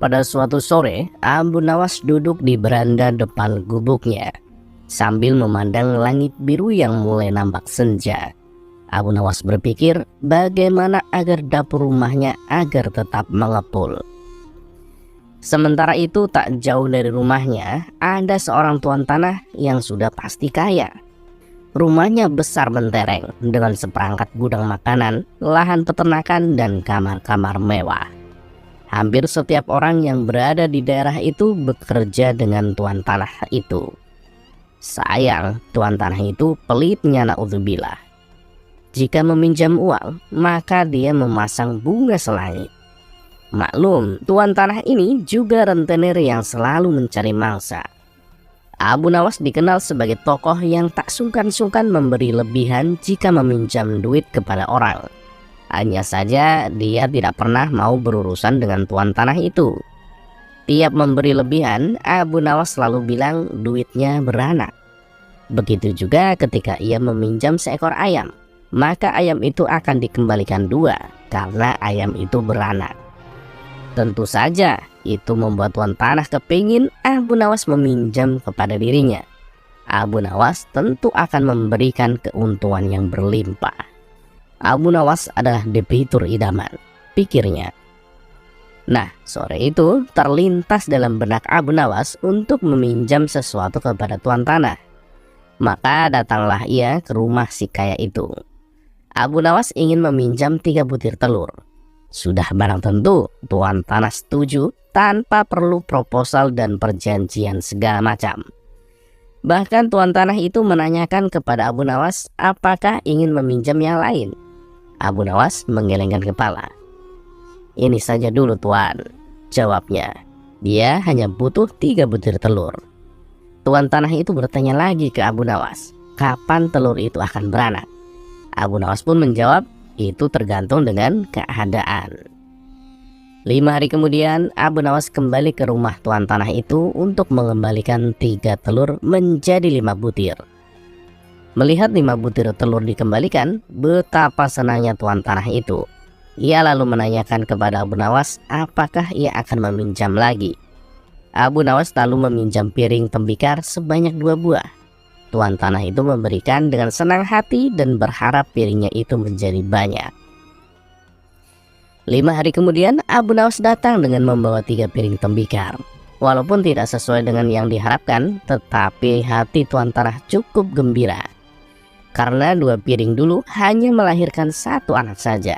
Pada suatu sore, Abu Nawas duduk di beranda depan gubuknya sambil memandang langit biru yang mulai nampak senja. Abu Nawas berpikir bagaimana agar dapur rumahnya agar tetap mengepul. Sementara itu, tak jauh dari rumahnya ada seorang tuan tanah yang sudah pasti kaya. Rumahnya besar mentereng dengan seperangkat gudang makanan, lahan peternakan, dan kamar-kamar mewah. Hampir setiap orang yang berada di daerah itu bekerja dengan tuan tanah itu. Sayang, tuan tanah itu pelitnya na'udzubillah. Jika meminjam uang, maka dia memasang bunga selangit. Maklum, tuan tanah ini juga rentenir yang selalu mencari mangsa. Abu Nawas dikenal sebagai tokoh yang tak sungkan-sungkan memberi lebihan jika meminjam duit kepada orang. Hanya saja dia tidak pernah mau berurusan dengan tuan tanah itu. Tiap memberi lebihan, Abu Nawas selalu bilang duitnya beranak. Begitu juga ketika ia meminjam seekor ayam, maka ayam itu akan dikembalikan 2 karena ayam itu beranak. Tentu saja itu membuat tuan tanah kepingin Abu Nawas meminjam kepada dirinya. Abu Nawas tentu akan memberikan keuntungan yang berlimpah. Abu Nawas adalah debitur idaman, pikirnya. Nah, sore itu terlintas dalam benak Abu Nawas untuk meminjam sesuatu kepada tuan tanah. Maka datanglah ia ke rumah si kaya itu. Abu Nawas ingin meminjam 3 butir telur. Sudah barang tentu tuan tanah setuju tanpa perlu proposal dan perjanjian segala macam. Bahkan tuan tanah itu menanyakan kepada Abu Nawas apakah ingin meminjam yang lain. Abu Nawas menggelengkan kepala. "Ini saja dulu tuan," jawabnya. Dia hanya butuh 3 butir telur. Tuan tanah itu bertanya lagi ke Abu Nawas, kapan telur itu akan beranak? Abu Nawas pun menjawab, itu tergantung dengan keadaan. 5 hari kemudian, Abu Nawas kembali ke rumah tuan tanah itu untuk mengembalikan 3 telur menjadi 5 butir. Melihat 5 butir telur dikembalikan, betapa senangnya tuan tanah itu. Ia lalu menanyakan kepada Abu Nawas apakah ia akan meminjam lagi. Abu Nawas lalu meminjam piring tembikar sebanyak 2 buah. Tuan tanah itu memberikan dengan senang hati dan berharap piringnya itu menjadi banyak. 5 hari kemudian, Abu Nawas datang dengan membawa 3 piring tembikar. Walaupun tidak sesuai dengan yang diharapkan, tetapi hati tuan tanah cukup gembira. Karena 2 piring dulu hanya melahirkan 1 anak saja.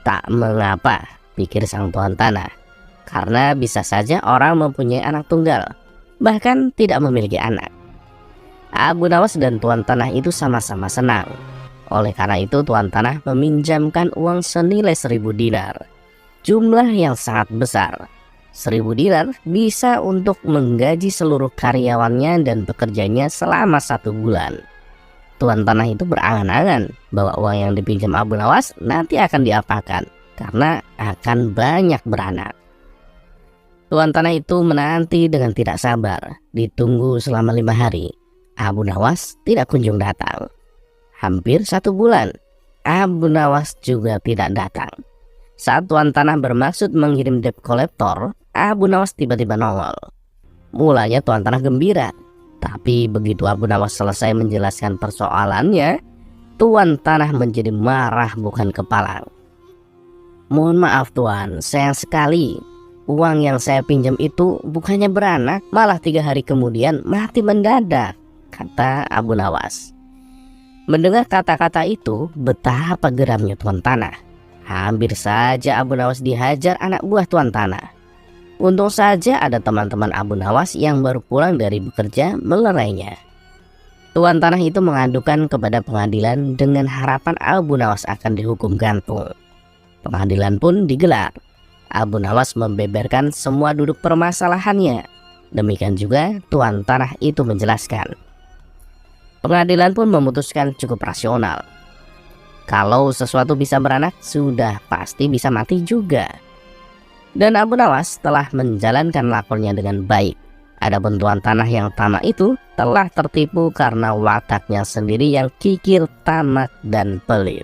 Tak mengapa, pikir sang tuan tanah. Karena bisa saja orang mempunyai anak tunggal, bahkan tidak memiliki anak. Abu Nawas dan tuan tanah itu sama-sama senang. Oleh karena itu tuan tanah meminjamkan uang senilai 1000 dinar. Jumlah yang sangat besar. 1000 dinar bisa untuk menggaji seluruh karyawannya dan pekerjanya selama 1 bulan. Tuan tanah itu berangan-angan bahwa uang yang dipinjam Abu Nawas nanti akan diapakan karena akan banyak beranak. Tuan tanah itu menanti dengan tidak sabar. Ditunggu selama 5 hari. Abu Nawas tidak kunjung datang. Hampir 1 bulan, Abu Nawas juga tidak datang. Saat tuan tanah bermaksud mengirim debt collector, Abu Nawas tiba-tiba nongol. Mulanya tuan tanah gembira. Tapi begitu Abu Nawas selesai menjelaskan persoalannya, tuan tanah menjadi marah bukan kepalang. "Mohon maaf tuan, sayang sekali. Uang yang saya pinjam itu bukannya beranak, malah 3 hari kemudian mati mendadak," kata Abu Nawas. Mendengar kata-kata itu, betapa geramnya tuan tanah. Hampir saja Abu Nawas dihajar anak buah tuan tanah. Untung saja ada teman-teman Abu Nawas yang baru pulang dari bekerja melerainya. Tuan tanah itu mengadukan kepada pengadilan dengan harapan Abu Nawas akan dihukum gantung. Pengadilan pun digelar. Abu Nawas membeberkan semua duduk permasalahannya. Demikian juga tuan tanah itu menjelaskan. Pengadilan pun memutuskan cukup rasional. Kalau sesuatu bisa beranak, sudah pasti bisa mati juga. Dan Abu Nawas telah menjalankan lapornya dengan baik. Adapun tuan tanah yang tamak itu telah tertipu karena wataknya sendiri yang kikir, tamak, dan pelit.